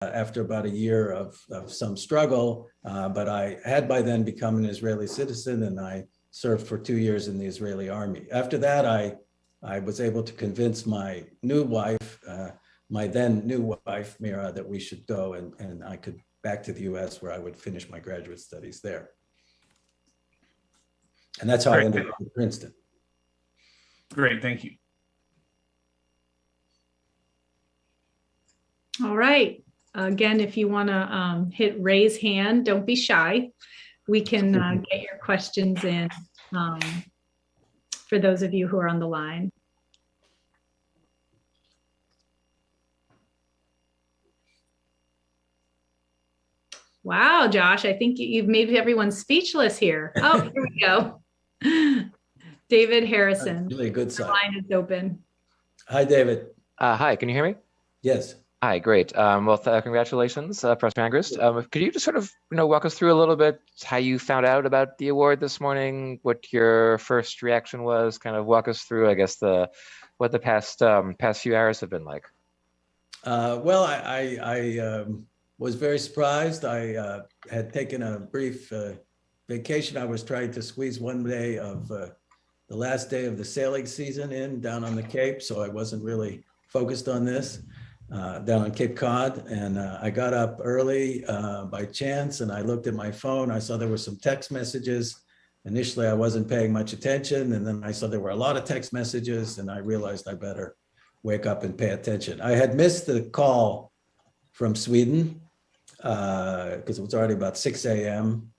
after about a year of some struggle, but I had by then become an Israeli citizen, and I served for 2 years in the Israeli army. After that, I was able to convince my new wife, my then new wife, Mira, that we should go and I could back to the US where I would finish my graduate studies there. And that's how I ended up in Princeton. Great, thank you. All right. Again, if you want to hit raise hand, don't be shy. We can get your questions in for those of you who are on the line. Wow, Josh, I think you've made everyone speechless here. Oh, here we go. David Harrison. That's really a good sign. The line is open. Hi, David. Hi, can you hear me? Yes. Hi, great. Well, congratulations, Professor Angrist. Could you just sort of, walk us through a little bit how you found out about the award this morning, what your first reaction was, kind of walk us through, I guess, what the past few hours have been like? Well, I was very surprised. I had taken a brief vacation. I was trying to squeeze one day of the last day of the sailing season in down on the Cape, so I wasn't really focused on this. Down on Cape Cod, and I got up early by chance, and I looked at my phone. I saw there were some text messages. Initially, I wasn't paying much attention, and then I saw there were a lot of text messages, and I realized I better wake up and pay attention. I had missed the call from Sweden because it was already about 6 a.m.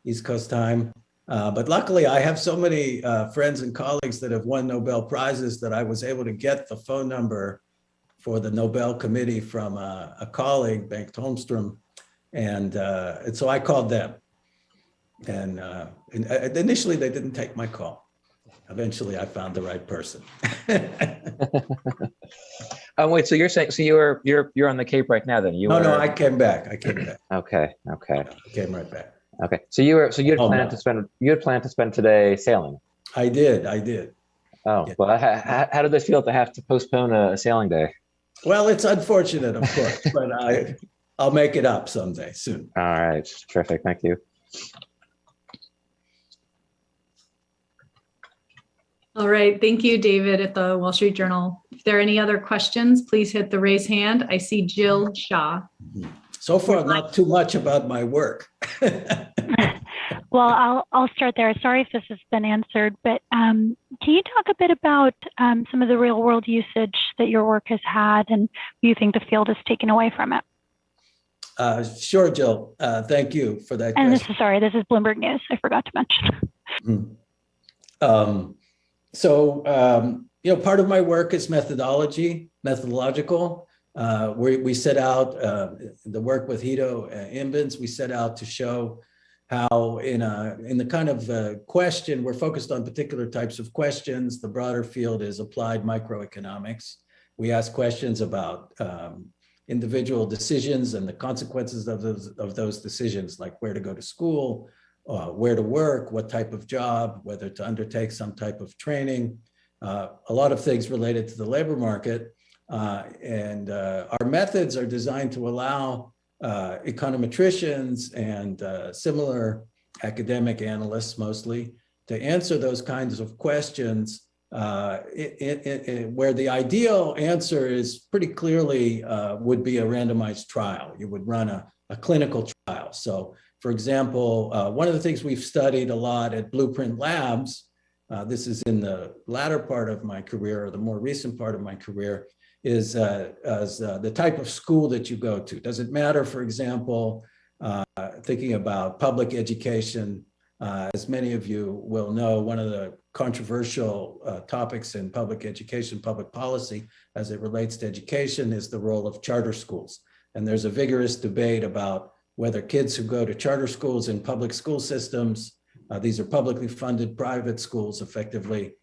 East Coast time. But luckily, I have so many friends and colleagues that have won Nobel Prizes that I was able to get the phone number for the Nobel Committee from a colleague, Bengt Holmstrom, and so I called them. And initially, they didn't take my call. Eventually, I found the right person. Wait, so you're saying you're on the Cape right now? Then No, I came back. Okay. I came right back. Okay, so you had planned to spend today sailing. I did. Oh, yeah. Well, how did this feel to have to postpone a sailing day? Well, it's unfortunate, of course, but I'll make it up someday soon. All right, terrific. Thank you. All right, thank you, David at the Wall Street Journal. If there are any other questions, please hit the raise hand. I see Jill Shaw. So far, not too much about my work. Well, I'll start there. Sorry if this has been answered, but can you talk a bit about some of the real world usage that your work has had and you think the field has taken away from it? Sure, Jill. Thank you for that and question. This is Bloomberg News. I forgot to mention. Part of my work is methodological. We set out the work with Hito Imbens. We set out to show how in the kind of question, we're focused on particular types of questions. The broader field is applied microeconomics. We ask questions about individual decisions and the consequences of those decisions, like where to go to school, where to work, what type of job, whether to undertake some type of training, a lot of things related to the labor market. And our methods are designed to allow econometricians and similar academic analysts mostly to answer those kinds of questions where the ideal answer is pretty clearly would be a randomized trial. You would run a clinical trial. So for example, one of the things we've studied a lot at Blueprint Labs, this is in the latter part of my career or the more recent part of my career, is the type of school that you go to. Does it matter, for example, thinking about public education? As many of you will know, one of the controversial topics in public education, public policy, as it relates to education, is the role of charter schools. And there's a vigorous debate about whether kids who go to charter schools in public school systems, these are publicly funded private schools effectively,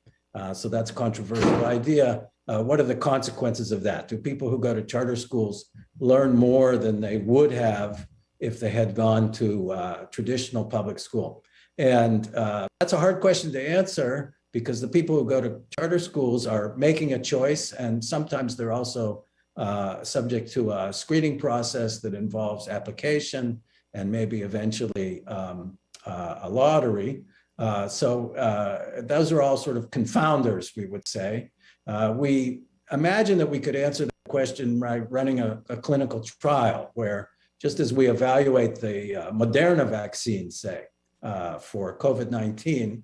so that's a controversial idea. What are the consequences of that? Do people who go to charter schools learn more than they would have if they had gone to traditional public school? And that's a hard question to answer because the people who go to charter schools are making a choice, and sometimes they're also subject to a screening process that involves application and maybe eventually a lottery. Those are all sort of confounders, we would say. We imagine that we could answer the question by running a clinical trial where, just as we evaluate the Moderna vaccine, say, for COVID-19,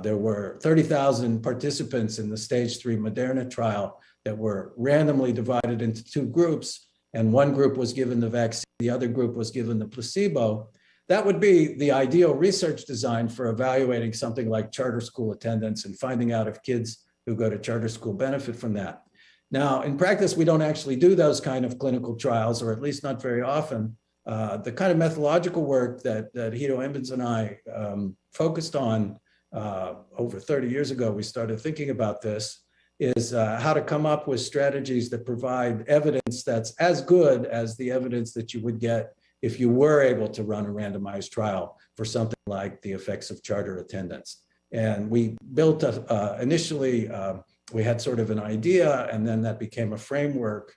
there were 30,000 participants in the stage 3 Moderna trial that were randomly divided into 2 groups, and one group was given the vaccine, the other group was given the placebo. That would be the ideal research design for evaluating something like charter school attendance and finding out if kids who go to charter school benefit from that. Now, in practice, we don't actually do those kind of clinical trials, or at least not very often. The kind of methodological work that Hito Embens and I focused on over 30 years ago, we started thinking about this, is how to come up with strategies that provide evidence that's as good as the evidence that you would get if you were able to run a randomized trial for something like the effects of charter attendance. And we built initially, we had sort of an idea, and then that became a framework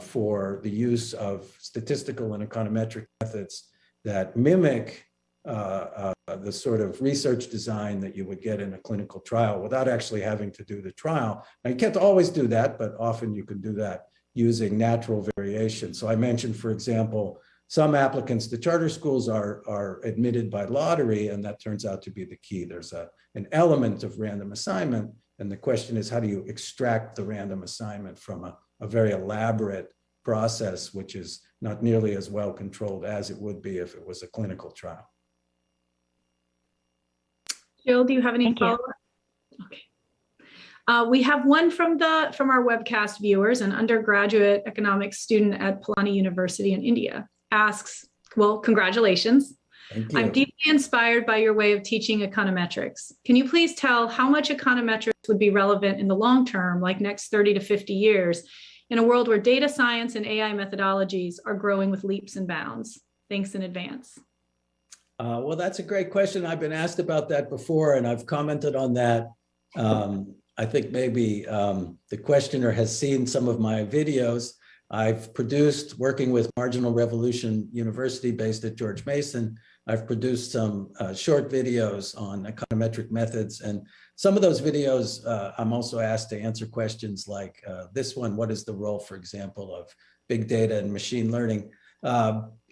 for the use of statistical and econometric methods that mimic the sort of research design that you would get in a clinical trial without actually having to do the trial. Now, you can't always do that, but often you can do that using natural variation. So I mentioned, for example, some applicants to charter schools are admitted by lottery, and that turns out to be the key. There's an element of random assignment, and the question is, how do you extract the random assignment from a very elaborate process, which is not nearly as well controlled as it would be if it was a clinical trial. Jill, do you have any Thank you. follow-up? Okay. We have one from our webcast viewers. An undergraduate economics student at Palani University in India asks, well, congratulations. Thank you. I'm deeply inspired by your way of teaching econometrics. Can you please tell how much econometrics would be relevant in the long term, like next 30 to 50 years, in a world where data science and AI methodologies are growing with leaps and bounds? Thanks in advance. Well, that's a great question. I've been asked about that before, and I've commented on that. I think maybe the questioner has seen some of my videos. I've produced, working with Marginal Revolution University based at George Mason, I've produced some short videos on econometric methods. And some of those videos, I'm also asked to answer questions like this one: what is the role, for example, of big data and machine learning?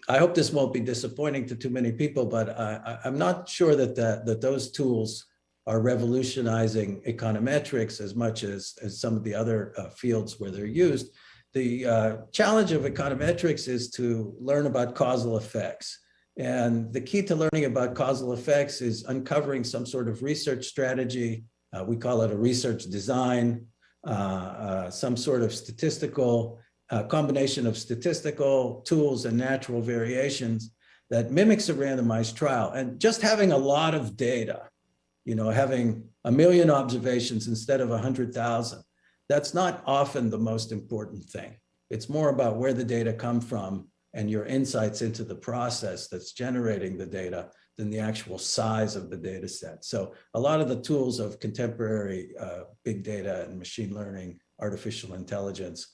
I hope this won't be disappointing to too many people, but I'm not sure that those tools are revolutionizing econometrics as much as some of the other fields where they're used. The challenge of econometrics is to learn about causal effects. And the key to learning about causal effects is uncovering some sort of research strategy. We call it a research design, some sort of statistical combination of statistical tools and natural variations that mimics a randomized trial. And just having a lot of data, having 1 million observations instead of 100,000, that's not often the most important thing. It's more about where the data come from and your insights into the process that's generating the data than the actual size of the data set. So a lot of the tools of contemporary big data and machine learning, artificial intelligence,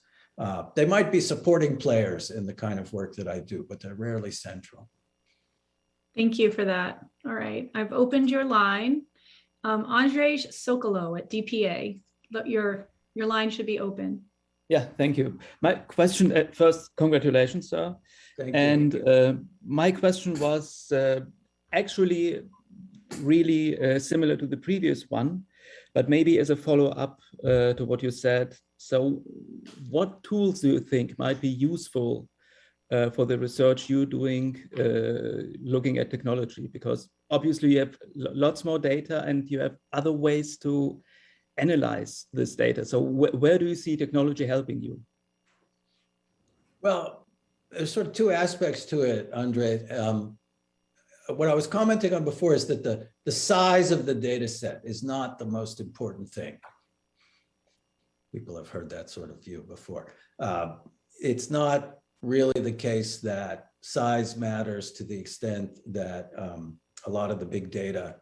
they might be supporting players in the kind of work that I do, but they're rarely central. Thank you for that. All right, I've opened your line. Andrzej Sokolow at DPA, your line should be open. Yeah, thank you. My question at first, congratulations, sir. Thank you. And my question was actually really similar to the previous one, but maybe as a follow-up to what you said. So what tools do you think might be useful for the research you're doing, looking at technology? Because obviously you have lots more data and you have other ways to analyze this data. So where do you see technology helping you? Well, there's sort of two aspects to it, Andre. What I was commenting on before is that the size of the data set is not the most important thing. People have heard that sort of view before. It's not really the case that size matters to the extent that a lot of the big data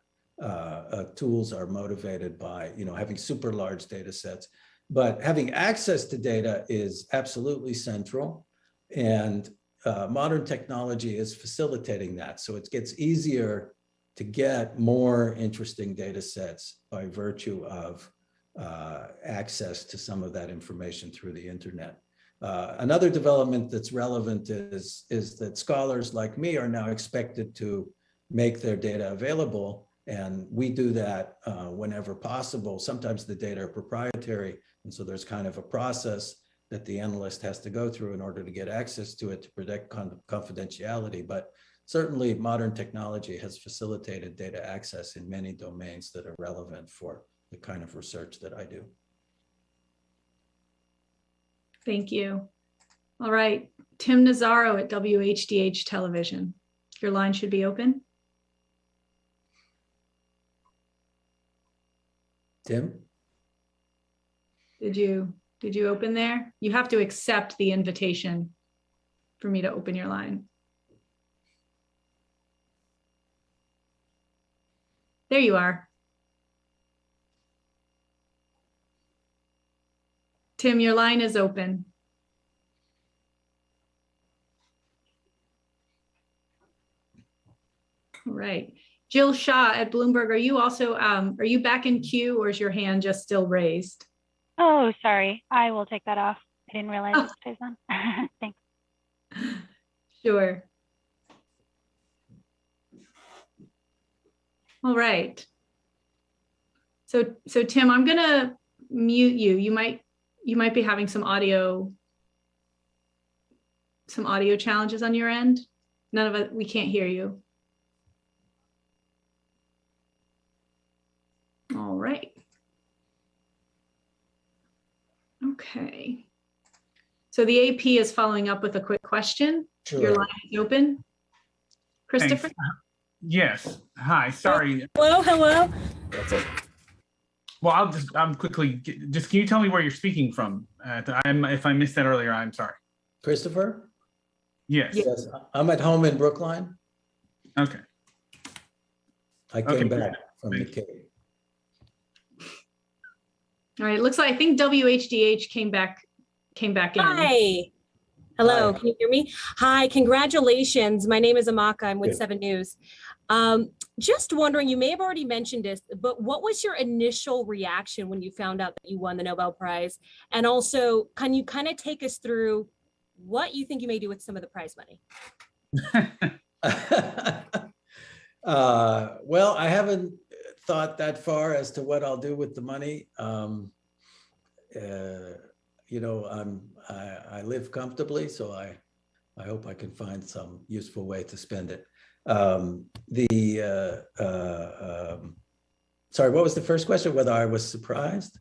tools are motivated by having super large data sets. But having access to data is absolutely central. And modern technology is facilitating that. So it gets easier to get more interesting data sets by virtue of access to some of that information through the internet. Another development that's relevant is that scholars like me are now expected to make their data available. And we do that whenever possible. Sometimes the data are proprietary. And so there's kind of a process that the analyst has to go through in order to get access to it to protect confidentiality. But certainly modern technology has facilitated data access in many domains that are relevant for the kind of research that I do. Thank you. All right, Tim Nazaro at WHDH Television. Your line should be open. Tim? Did you open there? You have to accept the invitation for me to open your line. There you are. Tim, your line is open. All right. Jill Shaw at Bloomberg, are you also, are you back in queue or is your hand just still raised? Oh, sorry. I will take that off. I didn't realize it stays on. Thanks. Sure. All right. So Tim, I'm gonna mute you. You might be having some audio challenges on your end. None of it, we can't hear you. All right. Okay. So the AP is following up with a quick question. Sure. Your line is open. Christopher? Thanks. Yes. Hi. Sorry. Hello. Well, I'm quickly, can you tell me where you're speaking from? If I missed that earlier, I'm sorry. Christopher? Yes. Yes, I'm at home in Brookline. Okay. I came back from the Cape. All right, it looks like I think WHDH came back in. Hi. Hello, Hi. can you hear me? Hi, congratulations. My name is Amaka. I'm with Good. 7 News. Just wondering, you may have already mentioned this, but what was your initial reaction when you found out that you won the Nobel Prize? And also, can you kind of take us through what you think you may do with some of the prize money? Well, I haven't thought that far as to what I'll do with the money. You know, I live comfortably, so I hope I can find some useful way to spend it. Sorry, what was the first question? Whether I was surprised?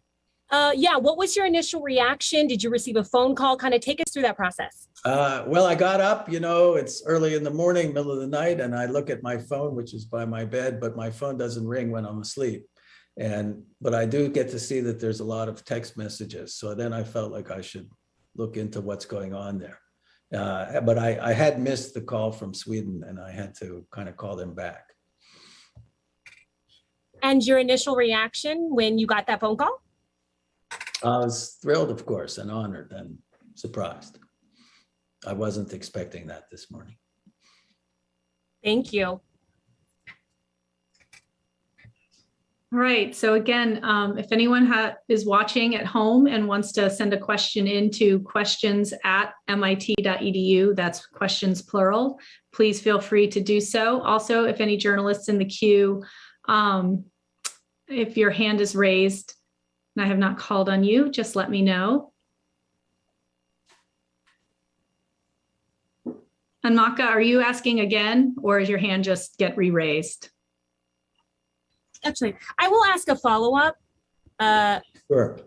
Yeah, what was your initial reaction? Did you receive a phone call? Kind of take us through that process. Well, I got up, you know, it's early in the morning, middle of the night, and I look at my phone, which is by my bed, but my phone doesn't ring when I'm asleep. But I do get to see that there's a lot of text messages. So then I felt like I should look into what's going on there. But I had missed the call from Sweden and I had to kind of call them back. And your initial reaction when you got that phone call? I was thrilled, of course, and honored and surprised. I wasn't expecting that this morning. Thank you. All right, so again, if anyone is watching at home and wants to send a question into questions@mit.edu, that's questions plural, please feel free to do so. Also, if any journalists in the queue, if your hand is raised and I have not called on you, just let me know. Anmaka, are you asking again, or is your hand just get re-raised? Actually, I will ask a follow-up. Sure.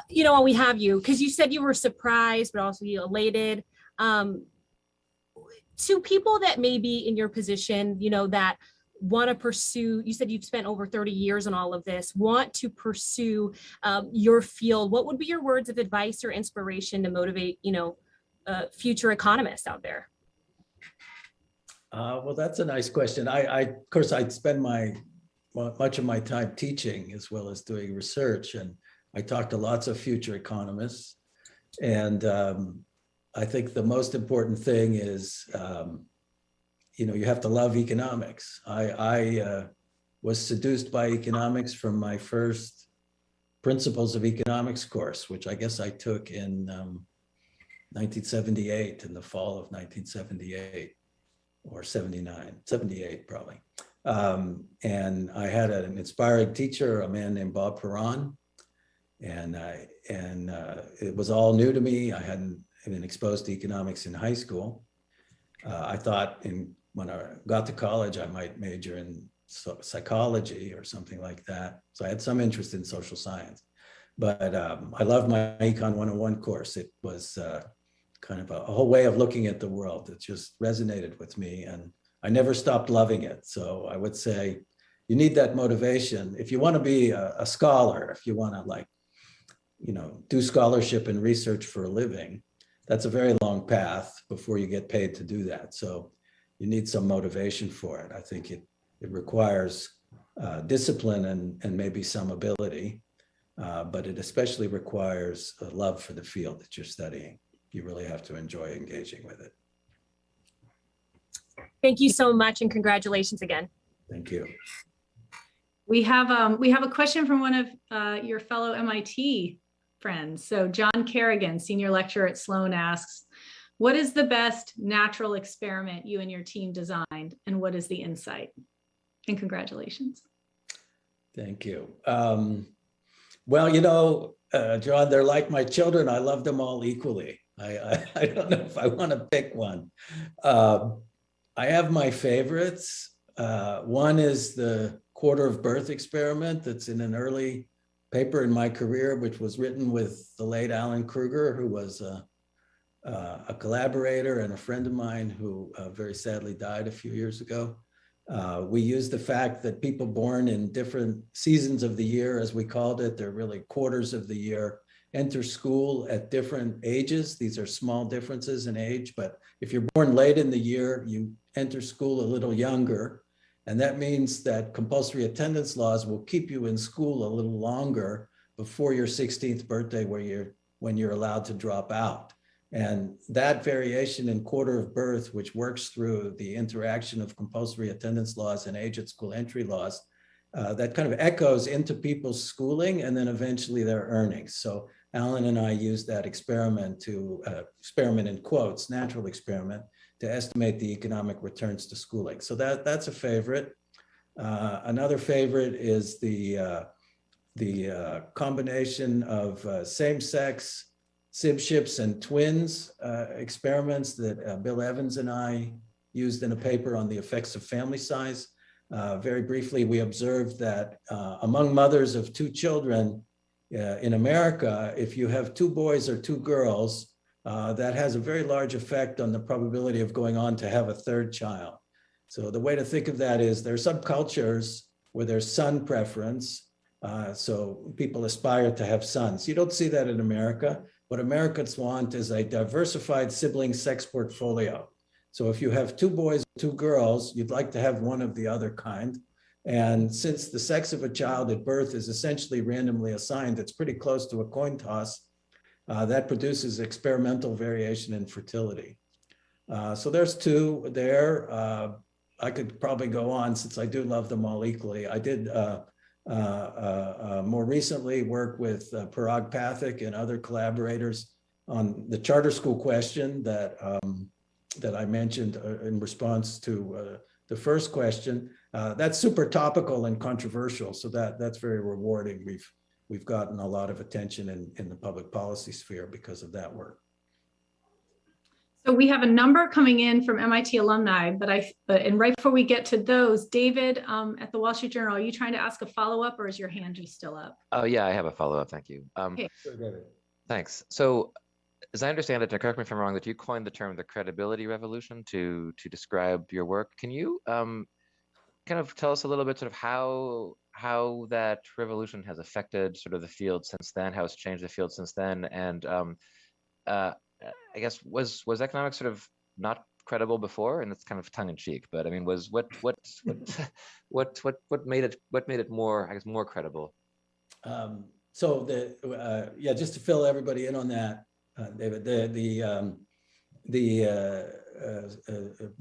You know, while we have you, because you said you were surprised, but also you elated. To people that may be in your position, you know, that want to pursue, you said you've spent over 30 years on all of this, want to pursue your field, what would be your words of advice or inspiration to motivate, you know, future economists out there? Well, that's a nice question. Of course, I'd spend much of my time teaching as well as doing research. And I talked to lots of future economists, and I think the most important thing is, you have to love economics. I was seduced by economics from my first Principles of Economics course, which I guess I took in 1978, in the fall of 1978, or 79, 78 probably. And I had an inspiring teacher, a man named Bob Perron, and it was all new to me. I hadn't been exposed to economics in high school. I thought when I got to college, I might major in psychology or something like that. So I had some interest in social science, but I loved my Econ 101 course. It was kind of a whole way of looking at the world. It just resonated with me, and I never stopped loving it. So I would say you need that motivation. If you want to be a scholar, if you want to do scholarship and research for a living, that's a very long path before you get paid to do that. So you need some motivation for it. I think it requires discipline and maybe some ability, but it especially requires a love for the field that you're studying. You really have to enjoy engaging with it. Thank you so much, and congratulations again. Thank you. We have a question from one of your fellow MIT friends. So John Kerrigan, senior lecturer at Sloan, asks, what is the best natural experiment you and your team designed, and what is the insight? And congratulations. Thank you. Well, John, they're like my children. I love them all equally. I don't know if I want to pick one. I have my favorites. One is the quarter of birth experiment that's in an early paper in my career, which was written with the late Alan Kruger, who was a collaborator and a friend of mine who very sadly died a few years ago. We used the fact that people born in different seasons of the year, as we called it, they're really quarters of the year, enter school at different ages. These are small differences in age, but if you're born late in the year, you enter school a little younger. And that means that compulsory attendance laws will keep you in school a little longer before your 16th birthday, when you're allowed to drop out. And that variation in quarter of birth, which works through the interaction of compulsory attendance laws and age at school entry laws, that kind of echoes into people's schooling and then eventually their earnings. So Alan and I used that experiment experiment in quotes, natural experiment, to estimate the economic returns to schooling. So that's a favorite. Another favorite is the combination of same-sex sibships and twins experiments that Bill Evans and I used in a paper on the effects of family size. Very briefly, we observed that among mothers of two children in America, if you have two boys or two girls, that has a very large effect on the probability of going on to have a third child. So the way to think of that is there are some cultures where there's son preference. So people aspire to have sons. You don't see that in America. What Americans want is a diversified sibling sex portfolio. So if you have two boys, two girls, you'd like to have one of the other kind. And since the sex of a child at birth is essentially randomly assigned, it's pretty close to a coin toss. That produces experimental variation in fertility. So there's two there. I could probably go on since I do love them all equally. I did more recently work with Parag Pathak and other collaborators on the charter school question that I mentioned in response to the first question. That's super topical and controversial, so that's very rewarding. We've gotten a lot of attention in the public policy sphere because of that work. So we have a number coming in from MIT alumni, and right before we get to those, David at the Wall Street Journal, are you trying to ask a follow-up, or is your hand just still up? Oh yeah, I have a follow-up. Thank you. Okay. Thanks. So, as I understand it, correct me if I'm wrong, that you coined the term the credibility revolution to describe your work. Can you kind of tell us a little bit sort of how that revolution has affected sort of the field since then, how it's changed the field since then, and I guess was economics sort of not credible before? And it's kind of tongue in cheek, but I mean, was what made it more, I guess, more credible? So yeah, just to fill everybody in on that, David, there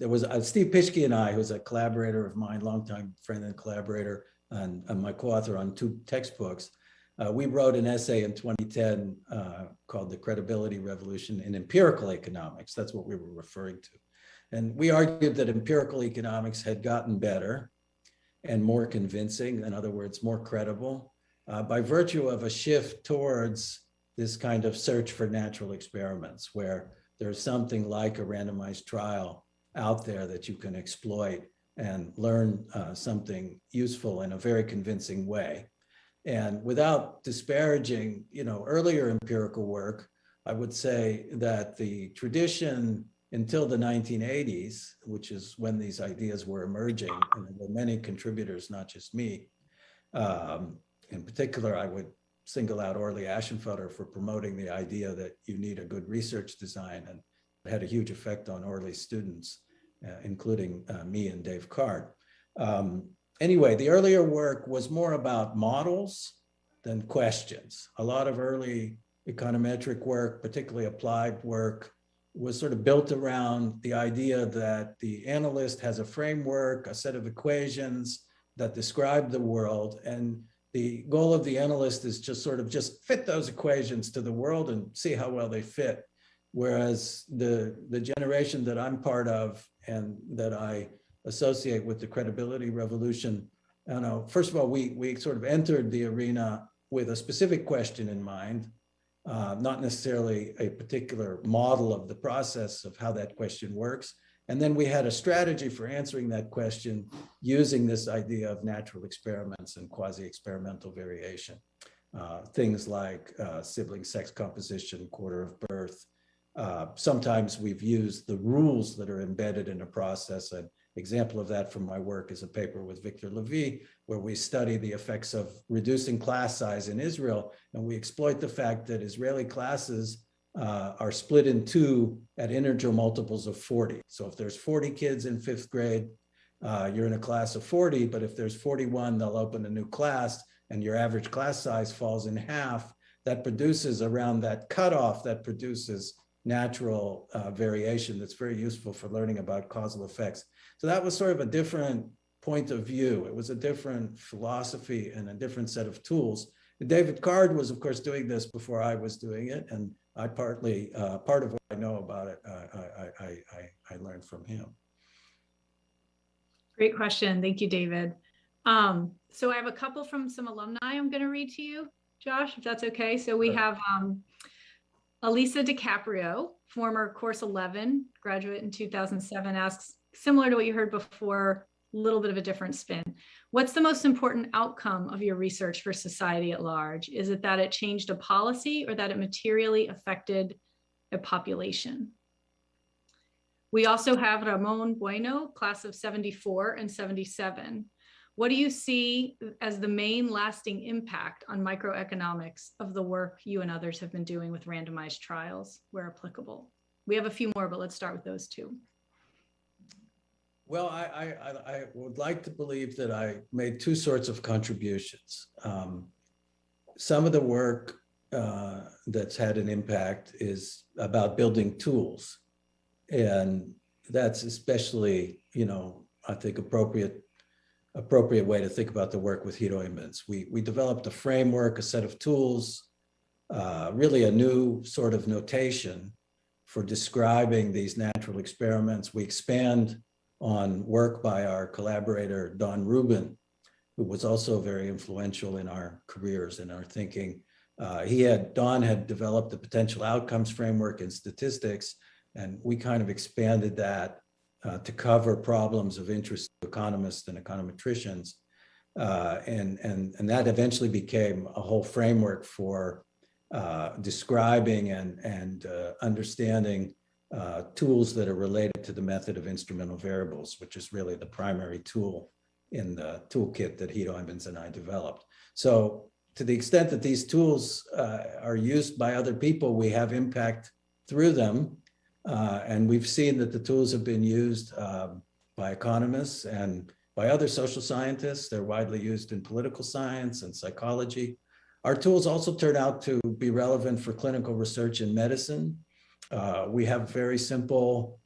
was Steve Pischke and I, who's a collaborator of mine, longtime friend and collaborator, and my co-author on 2 textbooks. We wrote an essay in 2010 called The Credibility Revolution in Empirical Economics. That's what we were referring to. And we argued that empirical economics had gotten better and more convincing, in other words, more credible, by virtue of a shift towards this kind of search for natural experiments, where there's something like a randomized trial out there that you can exploit and learn something useful in a very convincing way. And without disparaging, earlier empirical work, I would say that the tradition until the 1980s, which is when these ideas were emerging, and there were many contributors, not just me. In particular, I would single out Orley Ashenfelter for promoting the idea that you need a good research design, and it had a huge effect on Orley's students, including me and Dave Card. Anyway, the earlier work was more about models than questions. A lot of early econometric work, particularly applied work, was sort of built around the idea that the analyst has a framework, a set of equations that describe the world, and the goal of the analyst is just fit those equations to the world and see how well they fit. Whereas the generation that I'm part of and that I associate with the credibility revolution, first of all, we sort of entered the arena with a specific question in mind, not necessarily a particular model of the process of how that question works. And then we had a strategy for answering that question using this idea of natural experiments and quasi-experimental variation. Things like sibling sex composition, quarter of birth. Sometimes we've used the rules that are embedded in a process. An example of that from my work is a paper with Victor Levy, where we study the effects of reducing class size in Israel. And we exploit the fact that Israeli classes are split in 2 at integer multiples of 40. So if there's 40 kids in 5th grade, you're in a class of 40, but if there's 41, they'll open a new class and your average class size falls in half. That produces around that cutoff, that produces natural variation that's very useful for learning about causal effects. So that was sort of a different point of view. It was a different philosophy and a different set of tools. And David Card was, of course, doing this before I was doing it. And I part of what I know about it, I learned from him. Great question. Thank you, David. So I have a couple from some alumni I'm going to read to you, Josh, if that's okay. So we have Elisa DiCaprio, former course 11, graduate in 2007, asks, similar to what you heard before, a little bit of a different spin. What's the most important outcome of your research for society at large? Is it that it changed a policy or that it materially affected a population? We also have Ramon Bueno, class of 74 and 77. What do you see as the main lasting impact on microeconomics of the work you and others have been doing with randomized trials where applicable? We have a few more, but let's start with those 2. Well, I would like to believe that I made 2 sorts of contributions. Some of the work that's had an impact is about building tools. And that's especially, I think appropriate way to think about the work with Hyroimans. We developed a framework, a set of tools, really a new sort of notation for describing these natural experiments. We expand on work by our collaborator, Don Rubin, who was also very influential in our careers and our thinking. Don had developed the potential outcomes framework in statistics, and we kind of expanded that to cover problems of interest to economists and econometricians. And that eventually became a whole framework for describing and understanding tools that are related to the method of instrumental variables, which is really the primary tool in the toolkit that Hyroimans and I developed. So to the extent that these tools are used by other people, we have impact through them. And we've seen that the tools have been used by economists and by other social scientists. They're widely used in political science and psychology. Our tools also turn out to be relevant for clinical research in medicine. We have very simple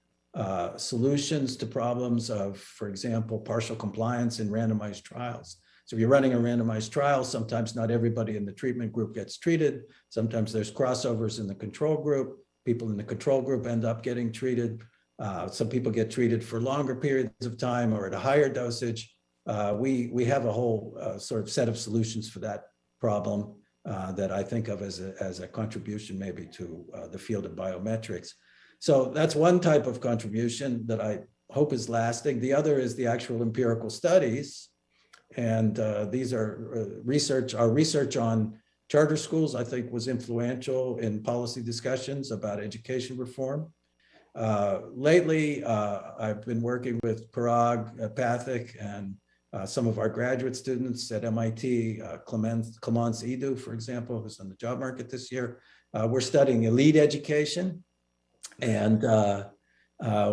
solutions to problems of, for example, partial compliance in randomized trials. So if you're running a randomized trial, sometimes not everybody in the treatment group gets treated. Sometimes there's crossovers in the control group. People in the control group end up getting treated. Some people get treated for longer periods of time or at a higher dosage. We have a whole sort of set of solutions for that problem that I think of as a contribution maybe to the field of biometrics. So that's one type of contribution that I hope is lasting. The other is the actual empirical studies. And these are our research on charter schools, I think, was influential in policy discussions about education reform. Lately, I've been working with Parag Pathak and some of our graduate students at MIT, Clemence Edu, for example, who's on the job market this year. We're studying elite education. And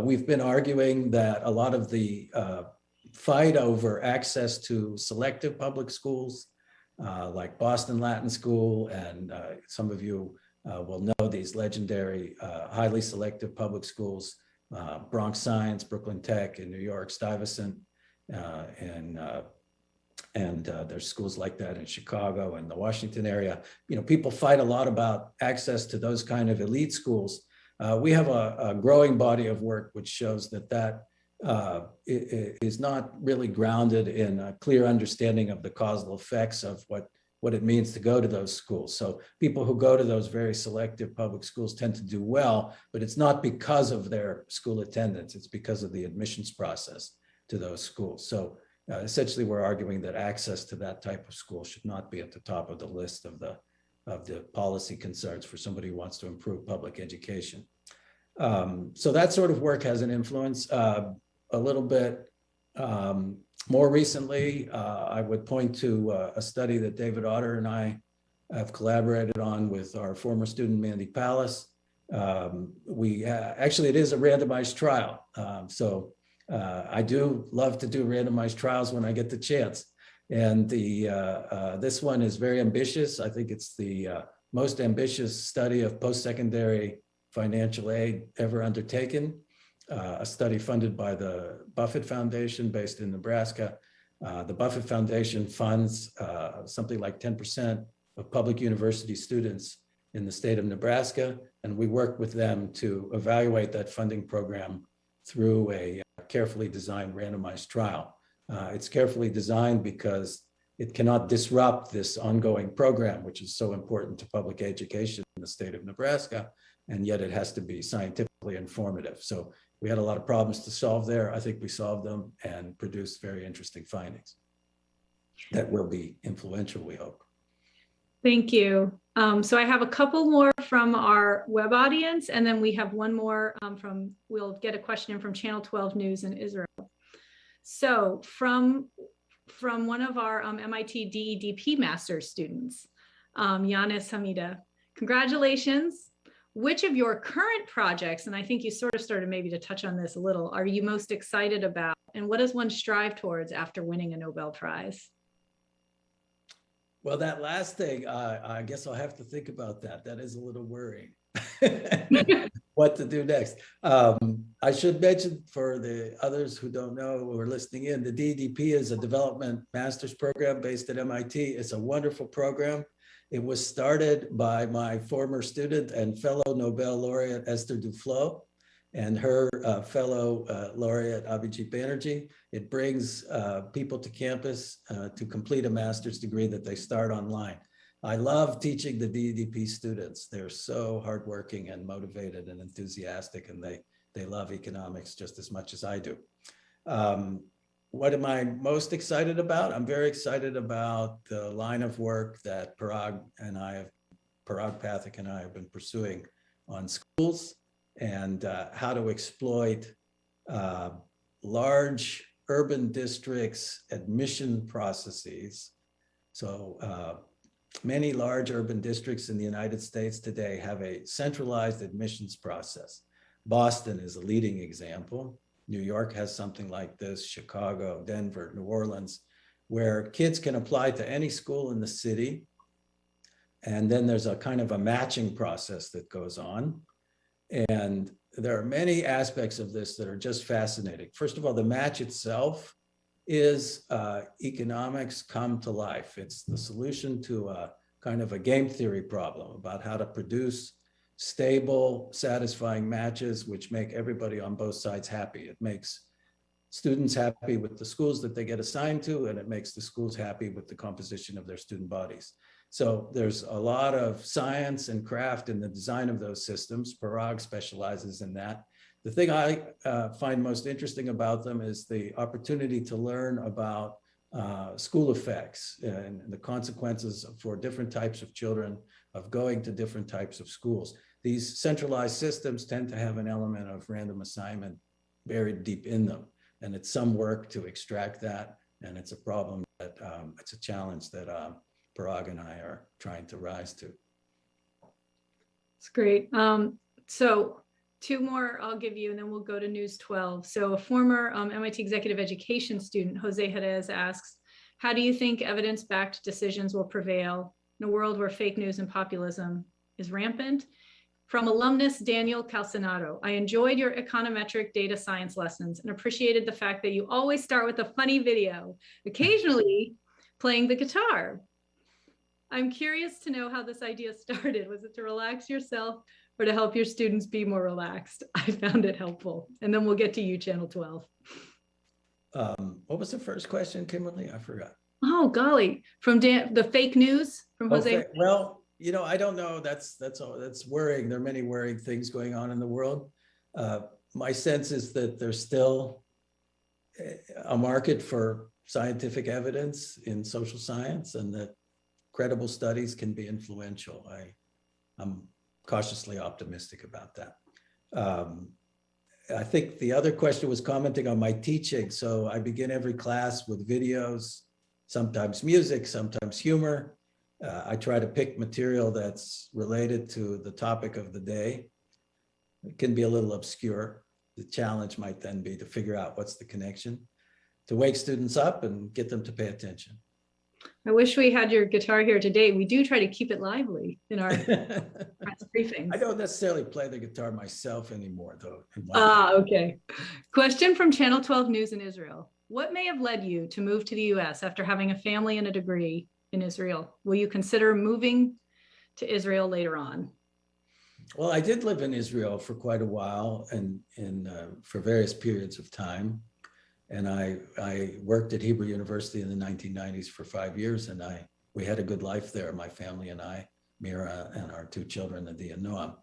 we've been arguing that a lot of the fight over access to selective public schools, like Boston Latin School, and some of you will know these legendary, highly selective public schools, Bronx Science, Brooklyn Tech, in New York, Stuyvesant, and there's schools like that in Chicago and the Washington area. You know, people fight a lot about access to those kind of elite schools. We have a growing body of work which shows that is not really grounded in a clear understanding of the causal effects of what it means to go to those schools. So people who go to those very selective public schools tend to do well, but it's not because of their school attendance, it's because of the admissions process to those schools. So essentially we're arguing that access to that type of school should not be at the top of the list of the policy concerns for somebody who wants to improve public education. So that sort of work has an influence. A little bit more recently, I would point to a study that David Otter and I have collaborated on with our former student, Mandy Palace. Actually, it is a randomized trial. So I do love to do randomized trials when I get the chance. And this one is very ambitious. I think it's the most ambitious study of post-secondary financial aid ever undertaken. A study funded by the Buffett Foundation based in Nebraska. The Buffett Foundation funds something like 10% of public university students in the state of Nebraska. And we work with them to evaluate that funding program through a carefully designed randomized trial. It's carefully designed because it cannot disrupt this ongoing program, which is so important to public education in the state of Nebraska, and yet it has to be scientifically informative. So we had a lot of problems to solve there. I think we solved them and produced very interesting findings that will be influential, we hope. Thank you. So I have a couple more from our web audience, and then we have one more we'll get a question in from Channel 12 News in Israel. So from one of our MIT DEDP master's students, Yanis Hamida, congratulations. Which of your current projects, and I think you sort of started maybe to touch on this a little, are you most excited about? And what does one strive towards after winning a Nobel Prize? Well, that last thing, I guess I'll have to think about that. That is a little worrying. What to do next? I should mention for the others who don't know who are listening in, the DEDP is a development master's program based at MIT. It's a wonderful program. It was started by my former student and fellow Nobel laureate Esther Duflo and her fellow laureate Abhijit Banerjee. It brings people to campus to complete a master's degree that they start online. I love teaching the DEDP students. They're so hardworking and motivated and enthusiastic, and they love economics just as much as I do. What am I most excited about? I'm very excited about the line of work that Parag Pathak and I have been pursuing on schools and how to exploit large urban districts' admission processes. So many large urban districts in the United States today have a centralized admissions process. Boston is a leading example. New York has something like this, Chicago, Denver, New Orleans, where kids can apply to any school in the city. And then there's a kind of a matching process that goes on. And there are many aspects of this that are just fascinating. First of all, the match itself is economics come to life. It's the solution to a kind of a game theory problem about how to produce stable, satisfying matches, which make everybody on both sides happy. It makes students happy with the schools that they get assigned to, and it makes the schools happy with the composition of their student bodies. So there's a lot of science and craft in the design of those systems. Parag specializes in that. The thing I find most interesting about them is the opportunity to learn about school effects and the consequences for different types of children of going to different types of schools. These centralized systems tend to have an element of random assignment buried deep in them. And it's some work to extract that. And it's a problem that, it's a challenge that Parag and I are trying to rise to. It's great. So two more I'll give you, and then we'll go to News 12. So a former MIT executive education student, Jose Jerez, asks, how do you think evidence-backed decisions will prevail in a world where fake news and populism is rampant? From alumnus Daniel Calcinado, I enjoyed your econometric data science lessons and appreciated the fact that you always start with a funny video, occasionally playing the guitar. I'm curious to know how this idea started. Was it to relax yourself or to help your students be more relaxed? I found it helpful. And then we'll get to you, Channel 12. What was the first question, Kimberly? I forgot. Oh, golly. From the fake news from Jose. Okay. Well, you know, I don't know. That's worrying. There are many worrying things going on in the world. My sense is that there's still a market for scientific evidence in social science, and that credible studies can be influential. I'm cautiously optimistic about that. I think the other question was commenting on my teaching. So I begin every class with videos, sometimes music, sometimes humor. I try to pick material that's related to the topic of the day. It can be a little obscure. The challenge might then be to figure out what's the connection, to wake students up and get them to pay attention. I wish we had your guitar here today. We do try to keep it lively in our press briefings. I don't necessarily play the guitar myself anymore, though. Okay. Question from Channel 12 News in Israel. What may have led you to move to the US after having a family and a degree in Israel? Will you consider moving to Israel later on? Well, I did live in Israel for quite a while and for various periods of time. And I worked at Hebrew University in the 1990s for 5 years, and we had a good life there, my family and I, Mira and our two children, Adi and Noam.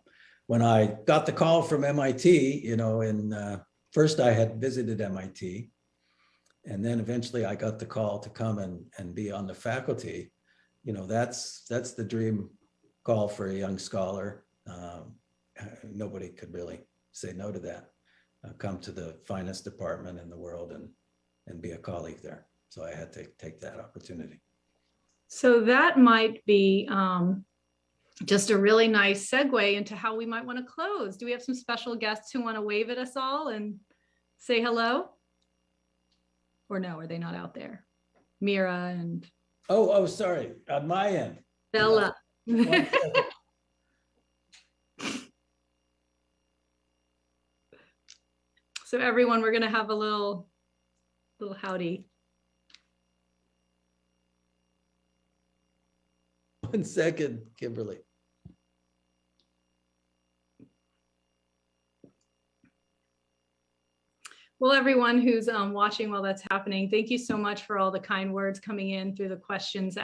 When I got the call from MIT, you know, first I had visited MIT, and then eventually I got the call to come and be on the faculty. You know, that's the dream call for a young scholar. Nobody could really say no to that. Come to the finest department in the world and be a colleague there. So I had to take that opportunity. So that might be just a really nice segue into how we might want to close. Do we have some special guests who want to wave at us all and say hello? Or no, are they not out there? Mira and... Oh, sorry, on my end. Bella. So everyone, we're going to have a little howdy. 1 second, Kimberly. Well, everyone who's watching while that's happening, thank you so much for all the kind words coming in through the questions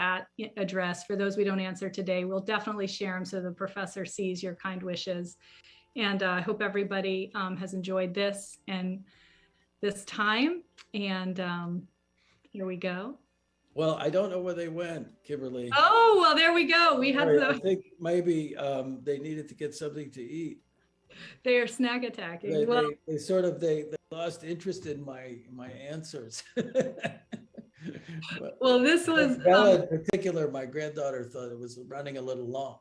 addressed. For those we don't answer today, we'll definitely share them so the professor sees your kind wishes. And I hope everybody has enjoyed this and this time. And here we go. Well, I don't know where they went, Kimberly. Oh, well, there we go. We had I think maybe they needed to get something to eat. They are snack attacking. They lost interest in my answers. Well, this was Bella in particular, my granddaughter thought it was running a little long.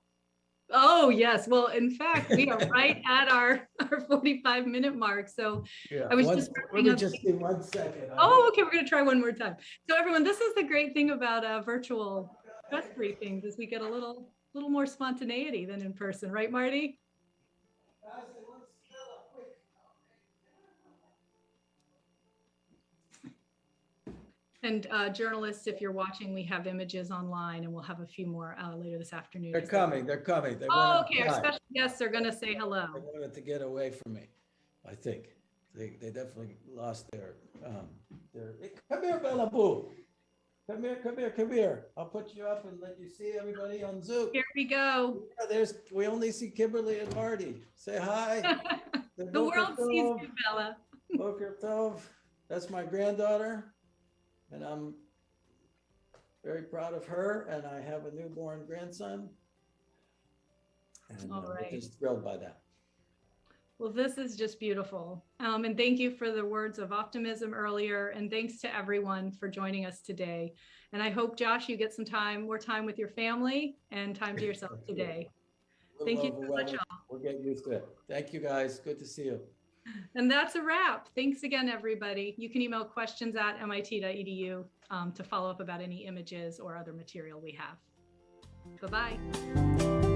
Oh, yes. Well, in fact, we are right at our 45-minute mark. So yeah, I was let me up. just do 1 second. Oh, okay. We're going to try one more time. So everyone, this is the great thing about virtual press briefings is we get a little little more spontaneity than in person, right, Marty? And journalists, if you're watching, we have images online and we'll have a few more later this afternoon. They're coming, they're coming. They went Oh, okay. Our outside. special guests are going to say hello. They wanted to get away from me, I think. They definitely lost their, hey, come here, Bella Boo. Come here, come here, come here. I'll put you up and let you see everybody on Zoom. Here we go. Yeah, we only see Kimberly and Marty. Say hi. The world sees you, Bella. Boker Tov. That's my granddaughter. And I'm very proud of her. And I have a newborn grandson. And All right. I'm just thrilled by that. Well, this is just beautiful. And thank you for the words of optimism earlier. And thanks to everyone for joining us today. And I hope, Josh, you get some more time with your family and time to yourself today. Thank you so much. We'll get used to it. Thank you, guys. Good to see you. And that's a wrap. Thanks again, everybody. You can email questions at mit.edu to follow up about any images or other material we have. Bye-bye.